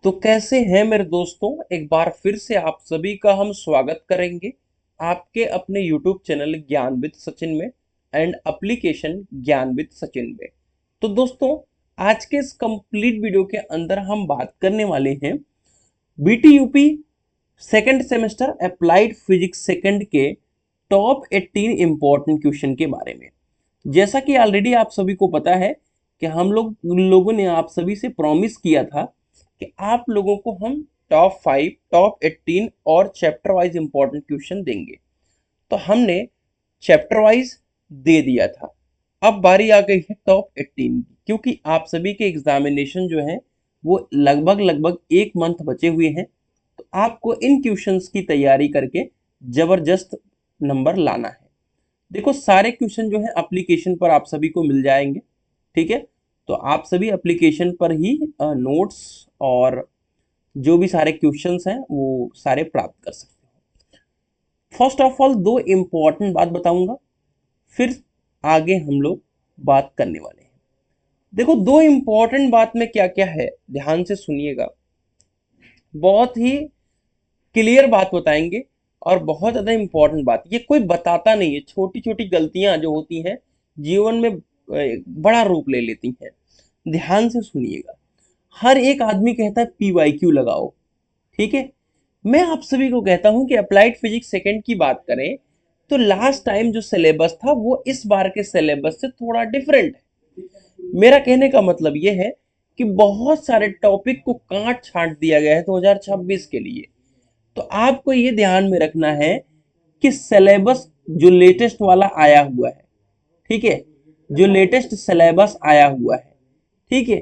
तो कैसे हैं मेरे दोस्तों। एक बार फिर से आप सभी का हम स्वागत करेंगे आपके अपने YouTube चैनल ज्ञान विद सचिन में एंड एप्लीकेशन ज्ञान विद सचिन में। तो दोस्तों, आज के इस कंप्लीट वीडियो के अंदर हम बात करने वाले हैं BTUP second semester applied physics second के टॉप 18 इंपॉर्टेंट क्वेश्चन के बारे में। जैसा कि ऑलरेडी आप सभी को पता है कि हम लोगों ने आप सभी से प्रॉमिस किया था कि आप लोगों को हम टॉप 5, टॉप 18 और चैप्टर वाइज इंपॉर्टेंट क्वेश्चन देंगे। तो हमने चैप्टर वाइज दे दिया था। अब बारी आ गई है टॉप 18 की, क्योंकि आप सभी के एग्जामिनेशन जो है वो लगभग लगभग एक मंथ बचे हुए हैं। तो आपको इन क्वेश्चंस की तैयारी करके जबरदस्त नंबर लाना है। देखो, सारे क्वेश्चन जो है एप्लीकेशन पर आप सभी को मिल जाएंगे। ठीक है, तो आप सभी एप्लीकेशन पर ही नोट्स और जो भी सारे क्वेश्चंस हैं वो सारे प्राप्त कर सकते हो। फर्स्ट ऑफ ऑल दो इंपॉर्टेंट बात बताऊंगा, फिर आगे हम लोग बात करने वाले हैं। देखो, दो इंपॉर्टेंट बात में क्या क्या है, ध्यान से सुनिएगा। बहुत ही क्लियर बात बताएंगे और बहुत ज़्यादा इंपॉर्टेंट बात। ये कोई बताता नहीं है, छोटी छोटी गलतियां जो होती हैं जीवन में बड़ा रूप ले लेती हैं। ध्यान से सुनिएगा। हर एक आदमी कहता है PYQ लगाओ, ठीक है। मैं आप सभी को कहता हूं कि अप्लाइड फिजिक्स सेकंड की बात करें तो लास्ट टाइम जो सिलेबस था वो इस बार के सिलेबस से थोड़ा डिफरेंट है। मेरा कहने का मतलब ये है कि बहुत सारे टॉपिक को काट छांट दिया गया है 2026 के लिए। तो आपको ये ध्यान में रखना है कि सिलेबस जो लेटेस्ट वाला आया हुआ है, ठीक है, जो लेटेस्ट सिलेबस आया हुआ है, ठीक है,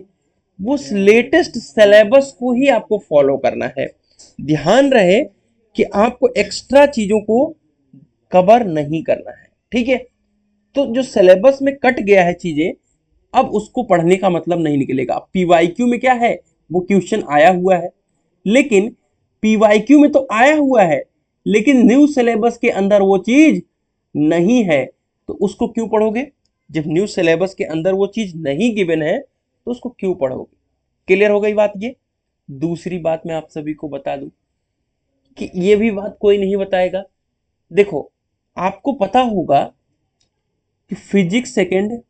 वो लेटेस्ट सिलेबस को ही आपको फॉलो करना है। ध्यान रहे कि आपको एक्स्ट्रा चीजों को कवर नहीं करना है, ठीक है। तो जो सिलेबस में कट गया है चीजें, अब उसको पढ़ने का मतलब नहीं निकलेगा। PYQ में क्या है, वो क्वेश्चन आया हुआ है, लेकिन PYQ में तो आया हुआ है लेकिन न्यू सिलेबस के अंदर वो चीज नहीं है। तो उसको क्यों पढ़ोगे? जब न्यू सिलेबस के अंदर वो चीज नहीं गिवन है तो उसको क्यों पढ़ोगे? क्लियर हो गई बात ये। दूसरी बात मैं आप सभी को बता दूं कि ये भी बात कोई नहीं बताएगा। देखो, आपको पता होगा कि फिजिक्स सेकंड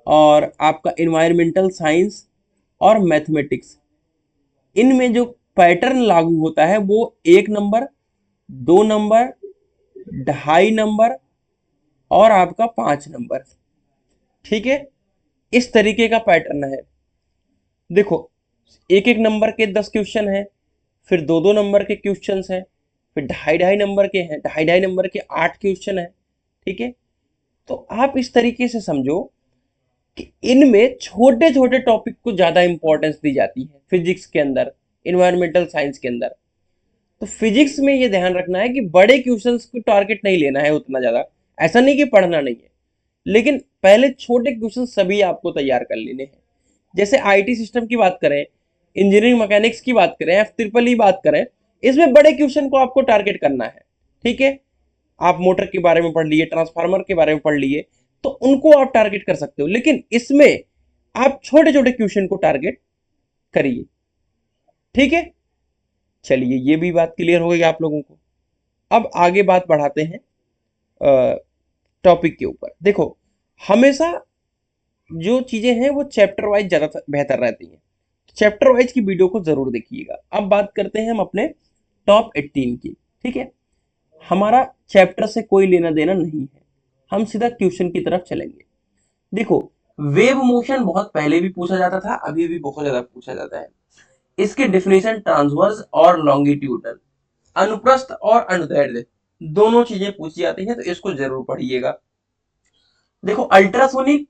और आपका इन्वायरमेंटल साइंस और मैथमेटिक्स, इनमें जो पैटर्न लागू होता है वो 1 नंबर, 2 नंबर, 2.5 नंबर और आपका 5 नंबर, ठीक है। इस तरीके का पैटर्न है। देखो, एक एक नंबर के 10 क्वेश्चन है, फिर 2-2 नंबर के क्वेश्चन हैं, फिर 2.5-2.5 नंबर के हैं, 2.5-2.5 नंबर के 8 क्वेश्चन है, ठीक है। तो आप इस तरीके से समझो कि इनमें छोटे छोटे टॉपिक को ज्यादा इंपॉर्टेंस दी जाती है फिजिक्स के अंदर, इन्वायरमेंटल साइंस के अंदर। तो फिजिक्स में ये ध्यान रखना है कि बड़े क्वेश्चंस को टारगेट नहीं लेना है उतना ज्यादा। ऐसा नहीं कि पढ़ना नहीं है, लेकिन पहले छोटे क्वेश्चन सभी आपको तैयार कर लेने हैं। जैसे IT सिस्टम की बात करें, इंजीनियरिंग मैकेनिक्स की बात करें, F-ट्रिपल ई बात करें, इसमें बड़े क्वेश्चन को आपको टारगेट करना है, ठीक है। आप मोटर के बारे में पढ़ लिए, ट्रांसफार्मर के बारे में पढ़ लिए, तो उनको आप टारगेट कर सकते हो, लेकिन इसमें आप छोटे छोटे क्वेश्चन को टारगेट करिए, ठीक है। चलिए, ये भी बात क्लियर हो गई आप लोगों को। अब आगे बात बढ़ाते हैं टॉपिक के ऊपर। देखो, हमेशा जो चीजें हैं वो चैप्टर वाइज ज्यादा बेहतर रहती हैं। चैप्टर वाइज की वीडियो को जरूर देखिएगा। अब बात करते हैं हम अपने टॉप 18 की, ठीक है। हमारा चैप्टर से कोई लेना देना नहीं है, हम सीधा क्वेश्चन की तरफ चलेंगे। देखो, वेव मोशन बहुत पहले भी पूछा जाता था, अभी भी बहुत ज्यादा पूछा जाता है। इसके डिफिनेशन ट्रांसवर्स और लॉन्गिट्यूडल, अनुप्रस्थ और अनुदैर्ध्य, दोनों चीजें पूछी जाती हैं, तो इसको जरूर पढ़िएगा। देखो, अल्ट्रासोनिक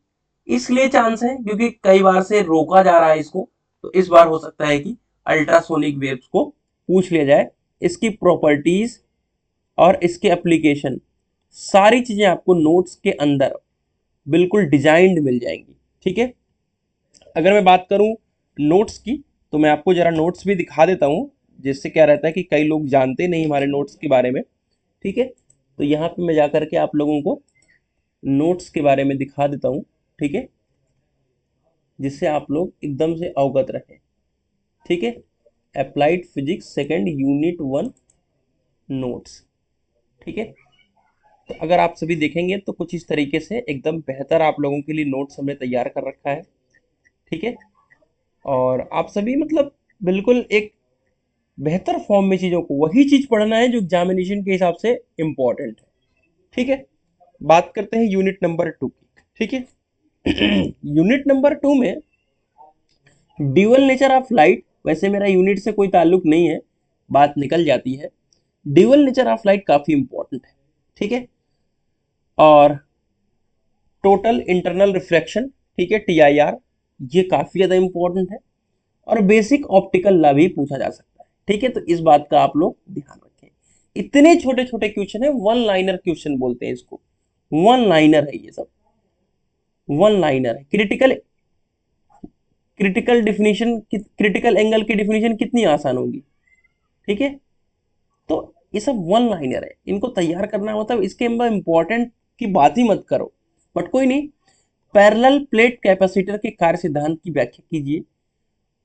इसलिए चांस है क्योंकि कई बार से रोका जा रहा है इसको, तो इस बार हो सकता है कि अल्ट्रासोनिक वेव्स को पूछ लिया जाए। इसकी प्रॉपर्टीज और इसके एप्लीकेशन, सारी चीजें आपको नोट्स के अंदर बिल्कुल डिजाइंड मिल जाएंगी, ठीक है। अगर मैं बात करूं नोट्स की, तो मैं आपको जरा नोट्स भी दिखा देता हूं, जिससे क्या रहता है कि कई लोग जानते नहीं हमारे नोट्स के बारे में, ठीक है। तो यहाँ पे मैं जाकर के आप लोगों को नोट्स के बारे में दिखा देता हूँ, ठीक है, जिससे आप लोग एकदम से अवगत रहें, ठीक है, applied physics second unit 1 notes. ठीक है, तो अगर आप सभी देखेंगे तो कुछ इस तरीके से एकदम बेहतर आप लोगों के लिए नोट्स हमने तैयार कर रखा है। ठीक है, और आप सभी मतलब बिल्कुल एक बेहतर फॉर्म में चीज़ों को वही चीज़ पढ़ना है जो एग्जामिनेशन के हिसाब से इम्पोर्टेंट है। ठीक है, बात करते हैं यूनिट नंबर 2 की। ठीक है, यूनिट नंबर 2 में ड्यूअल नेचर ऑफ लाइट, वैसे मेरा यूनिट से कोई ताल्लुक नहीं है, बात निकल जाती है। ड्यूअल नेचर ऑफ लाइट काफ़ी इंपॉर्टेंट है। ठीक है, और टोटल इंटरनल रिफ्लेक्शन, ठीक है, TIR, ये काफ़ी ज़्यादा इंपॉर्टेंट है। और बेसिक ऑप्टिकल लॉ भी पूछा जा सकता है। ठीक है, तो इस बात का आप लोग ध्यान रखें। इतने छोटे छोटे क्वेश्चन है, वन लाइनर क्वेश्चन बोलते हैं इसको, वन लाइनर है ये सब, वन लाइनर है। Critical critical definition, critical angle की डिफिनीशन कितनी आसान होगी। ठीक है, तो ये सब वन लाइनर है, इनको तैयार करना मतलब इसके अंदर इंपॉर्टेंट की बात ही मत करो। बट कोई नहीं, पैरेलल प्लेट कैपेसिटर के कार्य सिद्धांत की व्याख्या कीजिए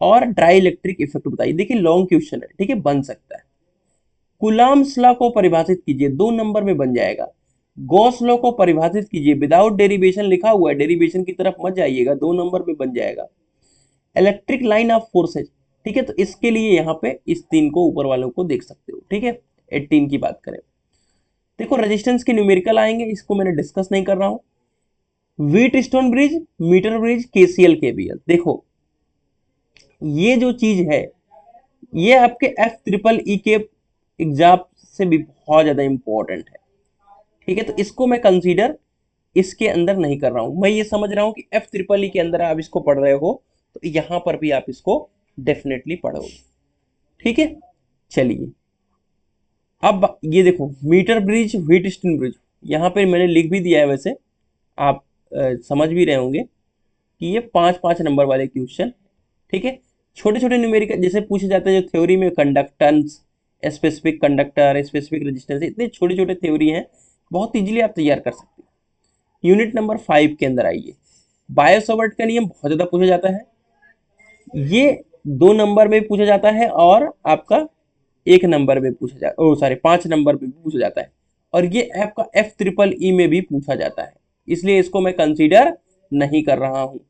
और डाई इलेक्ट्रिक इफेक्ट बताइए। देखिए लॉन्ग क्वेश्चन है, ठीक है, बन सकता है। कुलाम्स लॉ को परिभाषित कीजिए, 2 नंबर में बन जाएगा। गॉस लॉ को परिभाषित कीजिए, विदाउट डेरिवेशन लिखा हुआ है, डेरिवेशन की तरफ मत जाइएगा, 2 नंबर में बन जाएगा। इलेक्ट्रिक लाइन ऑफ फोर्सेज, ठीक है, तो इसके लिए यहाँ पे इस 3 को ऊपर वालों को देख सकते हो। ठीक है, 18 की बात करें, देखो रेजिस्टेंस के न्यूमेरिकल आएंगे, इसको मैंने डिस्कस नहीं कर रहा हूं। Wheatstone bridge, meter bridge, KCL KVL, देखो ये जो चीज है ये आपके FEEE के एग्जाम से भी बहुत ज्यादा इंपॉर्टेंट है। ठीक है, तो इसको मैं कंसीडर इसके अंदर नहीं कर रहा हूं। मैं ये समझ रहा हूं कि FEEE के अंदर आप इसको पढ़ रहे हो, तो यहां पर भी आप इसको डेफिनेटली पढ़ोगे। ठीक है, चलिए अब ये देखो meter bridge, Wheatstone bridge, यहाँ पे मैंने लिख भी दिया है, वैसे आप समझ भी रहे होंगे कि ये 5-5 नंबर वाले क्वेश्चन। ठीक है, छोटे छोटे न्यूमेरिकल जैसे पूछे जाते हैं जो थ्योरी में, conductance, specific conductor, specific resistance, इतने छोटे छोटे थ्योरी हैं, बहुत इजीली आप तैयार कर सकते हैं। यूनिट नंबर 5 के अंदर आइए, बायो-सावर्ट का नियम बहुत ज़्यादा पूछा जाता है, ये 2 नंबर में पूछा जाता है और आपका 1 नंबर में पूछा जाता, ओ सॉरी 5 नंबर में भी पूछा जाता है, और ये आपका FEEE में भी पूछा जाता है, इसलिए इसको मैं कंसीडर नहीं कर रहा हूँ।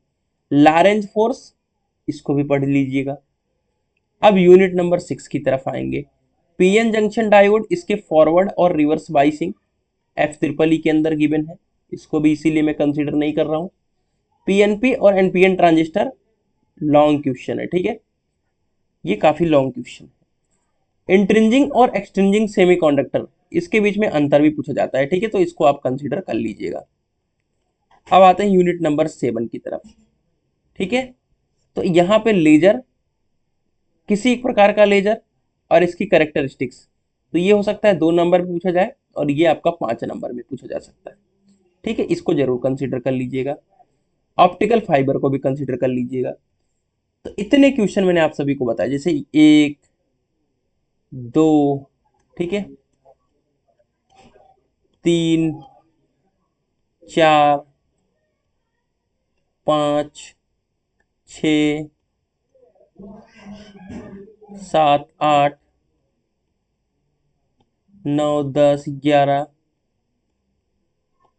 लॉरेंज फोर्स, इसको भी पढ़ लीजिएगा। अब यूनिट नंबर 6 की तरफ आएंगे, PN जंक्शन डायोड, इसके फॉरवर्ड और रिवर्स बाइसिंग FEEE के अंदर गिवन है, इसको भी इसीलिए मैं कंसीडर नहीं कर रहा हूँ। PNP और NPN ट्रांजिस्टर, लॉन्ग क्वेश्चन है। ठीक है, ये काफी लॉन्ग क्वेश्चन है। इंट्रिंजिंग और एक्सट्रिंजिंग सेमीकंडक्टर, इसके बीच में अंतर भी पूछा जाता है। ठीक है, तो इसको आप कंसीडर कर लीजिएगा। अब आते हैं यूनिट नंबर 7 की तरफ। ठीक है, तो यहाँ पे लेजर, किसी एक प्रकार का लेजर और इसकी कैरेक्टरिस्टिक्स, तो ये हो सकता है 2 नंबर में पूछा जाए और ये आपका 5 नंबर में पूछा जा सकता है। ठीक है, इसको जरूर कंसीडर कर लीजिएगा। ऑप्टिकल फाइबर को भी कंसीडर कर लीजिएगा। तो इतने क्वेश्चन मैंने आप सभी को बताया, जैसे 1, 2, ठीक है, 3, 4, 5, 6, 7, 8, 9, 10, 11,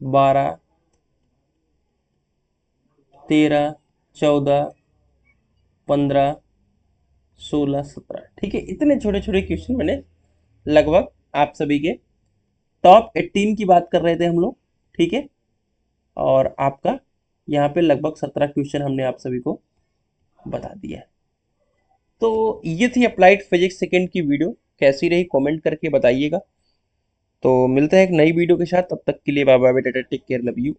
12, 13, 14, 15, 16, 17। ठीक है, इतने छोटे छोटे क्वेश्चन मैंने लगभग आप सभी के टॉप 18 की बात कर रहे थे हम लोग। ठीक है, और आपका यहाँ पे लगभग 17 क्वेश्चन हमने आप सभी को बता दिया है। तो ये थी अप्लाइड फिजिक्स सेकेंड की वीडियो, कैसी रही कमेंट करके बताइएगा। तो मिलते हैं एक नई वीडियो के साथ, तब तक के लिए बाय बाय बेटा, टेक केयर, लव यू।